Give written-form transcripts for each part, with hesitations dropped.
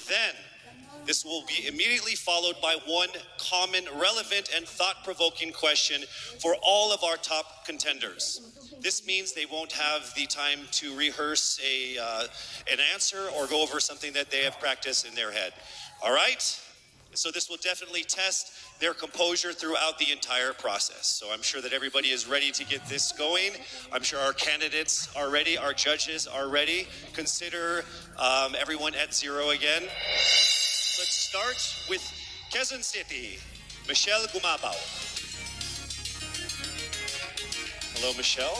Then, this will be immediately followed by one common, relevant, and thought-provoking question for all of our top contenders. This means they won't have the time to rehearse an answer or go over something that they have practiced in their head. All right? So this will definitely test their composure throughout the entire process. So I'm sure that everybody is ready to get this going. I'm sure our candidates are ready, our judges are ready. Consider everyone at zero again. Let's start with Quezon City, Michelle Gumabao. Hello, Michelle.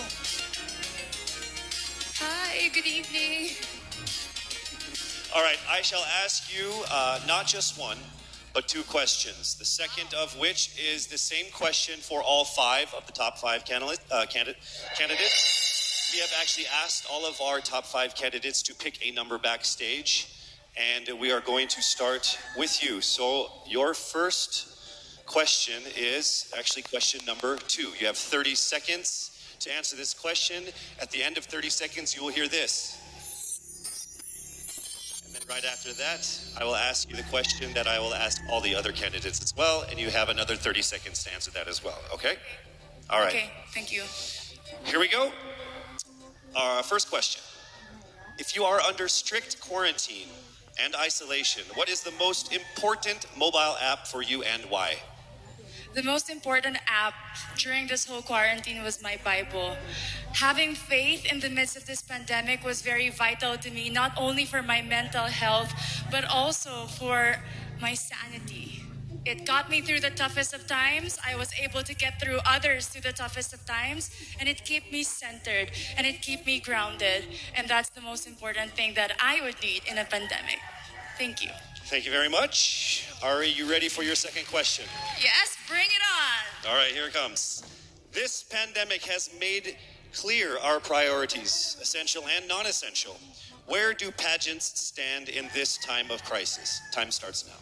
Hi, good evening. All right, I shall ask you not just one, but two questions. The second of which is the same question for all five of the top five candidates. We have actually asked all of our top five candidates to pick a number backstage, and we are going to start with you. So your first question is actually question number 2. You have 30 seconds to answer this question. At the end of 30 seconds, you will hear this. And then right after that, I will ask you the question that I will ask all the other candidates as well, and you have another 30 seconds to answer that as well, okay? All right. Okay, thank you. Here we go. Our first question. If you are under strict quarantine and isolation, what is the most important mobile app for you and why? The most important app during this whole quarantine was my Bible. Having faith in the midst of this pandemic was very vital to me, not only for my mental health, but also for my sanity. It got me through the toughest of times. I was able to get through others through the toughest of times, and it kept me centered and it kept me grounded. And that's the most important thing that I would need in a pandemic. Thank you. Thank you very much. Ari, you ready for your second question? Yes, bring it on. All right, here it comes. This pandemic has made clear our priorities, essential and non-essential. Where do pageants stand in this time of crisis? Time starts now.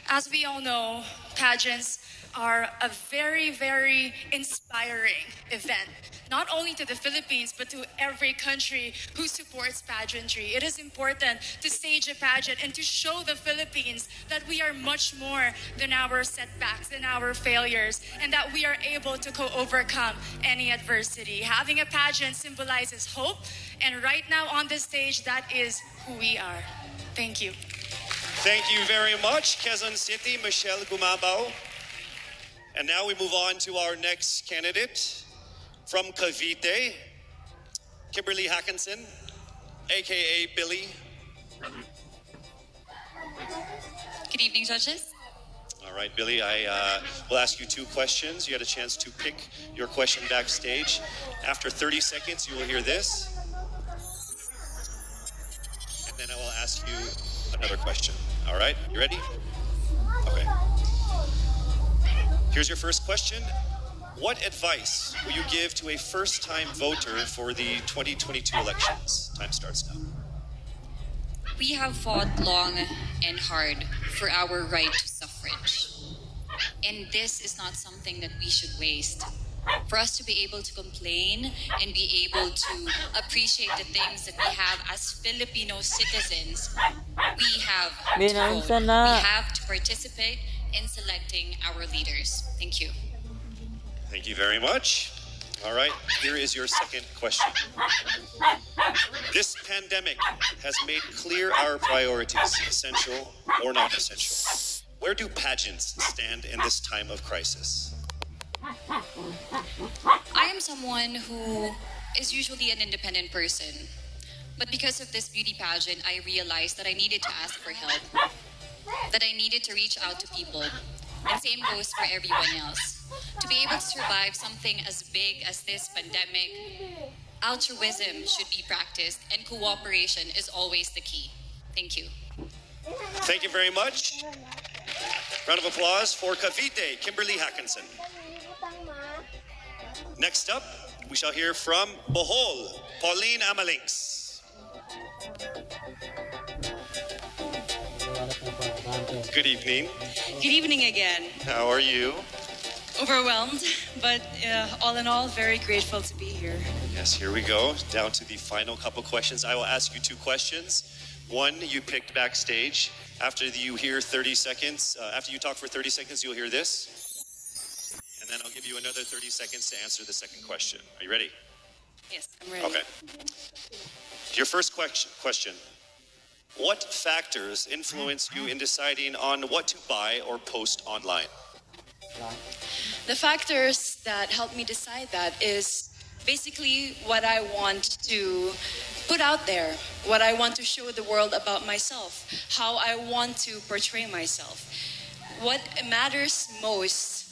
As we all know, pageants are a very, very inspiring event, not only to the Philippines, but to every country who supports pageantry. It is important to stage a pageant and to show the Philippines that we are much more than our setbacks and our failures, and that we are able to overcome any adversity. Having a pageant symbolizes hope, and right now on this stage, that is who we are. Thank you. Thank you very much, Quezon City, Michelle Gumabao. And now we move on to our next candidate from Cavite, Kimberly Hackinson, aka Billy. Good evening, judges. All right, Billy, I will ask you two questions. You had a chance to pick your question backstage. After 30 seconds, you will hear this. And then I will ask you another question. All right, you ready? Okay. Here's your first question. What advice will you give to a first-time voter for the 2022 elections? Time starts now. We have fought long and hard for our right to suffrage. And this is not something that we should waste. For us to be able to complain and be able to appreciate the things that we have as Filipino citizens, we have to vote. We have to participate in selecting our leaders. Thank you. Thank you very much. All right, here is your second question. This pandemic has made clear our priorities, essential or not essential. Where do pageants stand in this time of crisis? I am someone who is usually an independent person. But because of this beauty pageant, I realized that I needed to ask for help, that I needed to reach out to people. And same goes for everyone else. To be able to survive something as big as this pandemic, altruism should be practiced and cooperation is always the key. Thank you. Thank you very much. Round of applause for Cavite, Kimberly Hackinson. Next up, we shall hear from Bohol, Pauline Amalinks. Good evening. Good evening again. How are you? Overwhelmed, but all in all, very grateful to be here. Yes, here we go. Down to the final couple questions. I will ask you two questions. One you picked backstage. After you hear 30 seconds, after you talk for 30 seconds, you'll hear this. And then I'll give you another 30 seconds to answer the second question. Are you ready? Yes, I'm ready. Okay. Your first question. What factors influence you in deciding on what to buy or post online? The factors that help me decide that is basically what I want to put out there, what I want to show the world about myself, how I want to portray myself. What matters most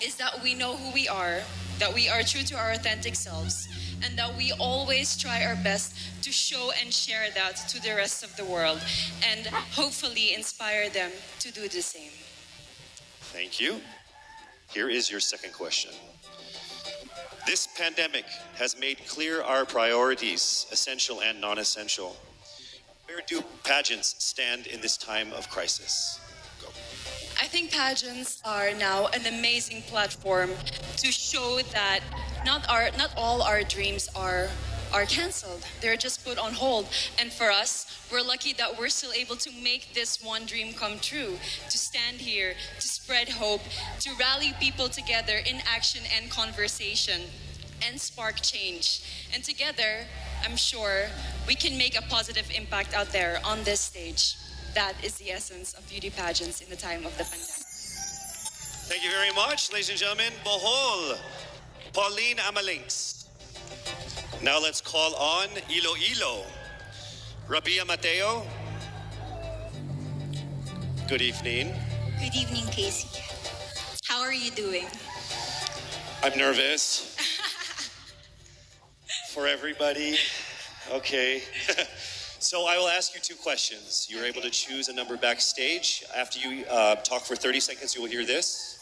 is that we know who we are, that we are true to our authentic selves, and that we always try our best to show and share that to the rest of the world and hopefully inspire them to do the same. Thank you. Here is your second question. This pandemic has made clear our priorities, essential and non-essential. Where do pageants stand in this time of crisis? Go. I think pageants are now an amazing platform to show that not all our dreams are canceled. They're just put on hold. And for us, we're lucky that we're still able to make this one dream come true, to stand here, to spread hope, to rally people together in action and conversation, and spark change. And together, I'm sure we can make a positive impact out there on this stage. That is the essence of beauty pageants in the time of the pandemic. Thank you very much, ladies and gentlemen. Bohol, Pauline Amalinks. Now let's call on Iloilo, Rabia Mateo. Good evening. Good evening, Casey. How are you doing? I'm nervous. For everybody. Okay. So I will ask you two questions. You're able to choose a number backstage. After you talk for 30 seconds, you will hear this.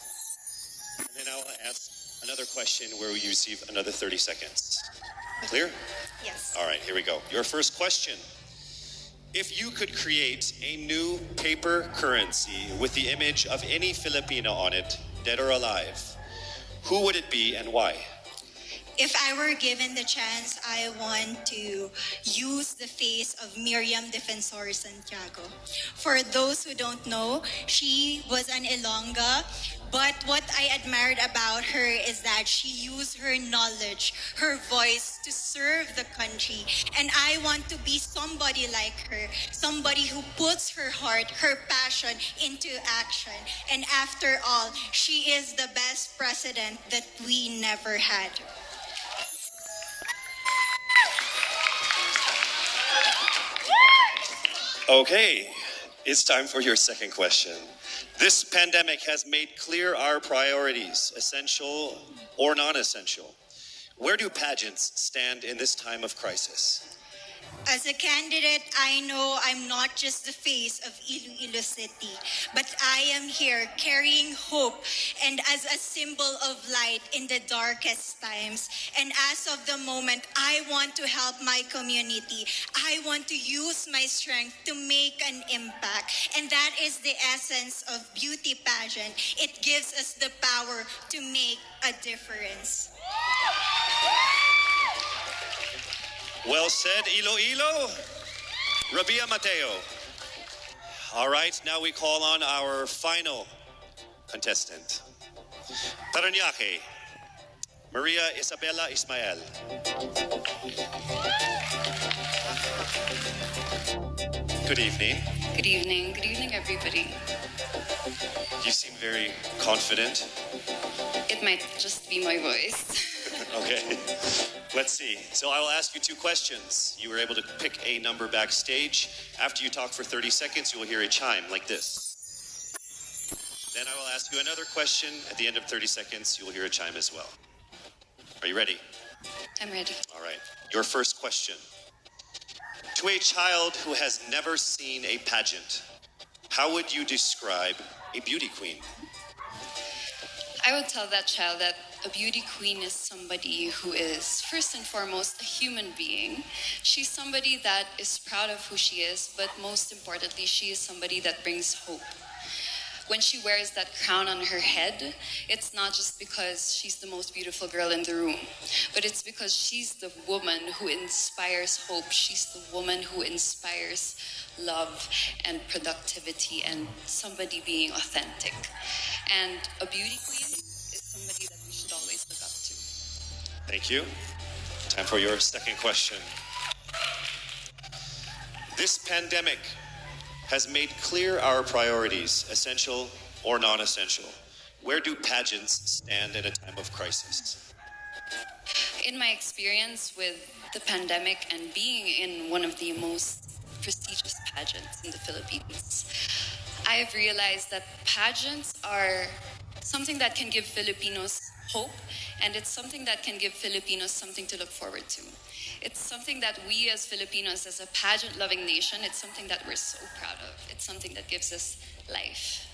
And then I'll ask another question where you receive another 30 seconds. Clear? Yes. All right, here we go. Your first question. If you could create a new paper currency with the image of any Filipino on it, dead or alive, who would it be and why? If I were given the chance, I want to use the face of Miriam Defensor Santiago. For those who don't know, she was an Ilongga, but what I admired about her is that she used her knowledge, her voice to serve the country. And I want to be somebody like her, somebody who puts her heart, her passion into action. And after all, she is the best president that we never had. Okay, it's time for your second question. This pandemic has made clear our priorities, essential or non-essential. Where do pageants stand in this time of crisis? As a candidate, I know I'm not just the face of Iloilo City, but I am here carrying hope and as a symbol of light in the darkest times. And as of the moment, I want to help my community. I want to use my strength to make an impact. And that is the essence of beauty pageant. It gives us the power to make a difference. Well said, Iloilo. Rabia Mateo. All right, now we call on our final contestant. Parañaque, Maria Isabella Ismael. Good evening. Good evening. Good evening, everybody. You seem very confident. It might just be my voice. Okay, let's see. So I will ask you two questions. You were able to pick a number backstage. After you talk for 30 seconds, you will hear a chime like this. Then I will ask you another question. At the end of 30 seconds, you will hear a chime as well. Are you ready? I'm ready. All right. Your first question. To a child who has never seen a pageant, how would you describe a beauty queen? I would tell that child that a beauty queen is somebody who is, first and foremost, a human being. She's somebody that is proud of who she is, but most importantly, she is somebody that brings hope. when she wears that crown on her head, it's not just because she's the most beautiful girl in the room, but it's because she's the woman who inspires hope. She's the woman who inspires love and productivity and somebody being authentic. And a beauty queen is somebody that we should always look up to. Thank you. Time for your second question. This pandemic has made clear our priorities, essential or non-essential. Where do pageants stand in a time of crisis? In my experience with the pandemic and being in one of the most prestigious pageants in the Philippines, I have realized that pageants are something that can give Filipinos hope, and it's something that can give Filipinos something to look forward to. It's something that we as Filipinos, as a pageant-loving nation, it's something that we're so proud of. It's something that gives us life.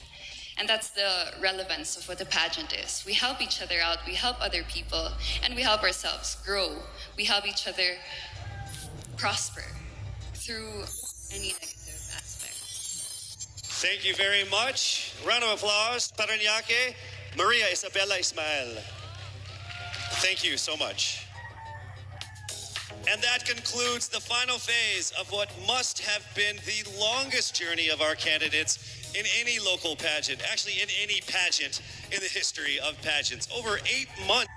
And that's the relevance of what a pageant is. We help each other out, we help other people, and we help ourselves grow. We help each other prosper through any negative aspect. Thank you very much. Round of applause, Parañaque, Maria Isabella Ismael. Thank you so much. And that concludes the final phase of what must have been the longest journey of our candidates in any local pageant, actually in any pageant in the history of pageants. Over 8 months.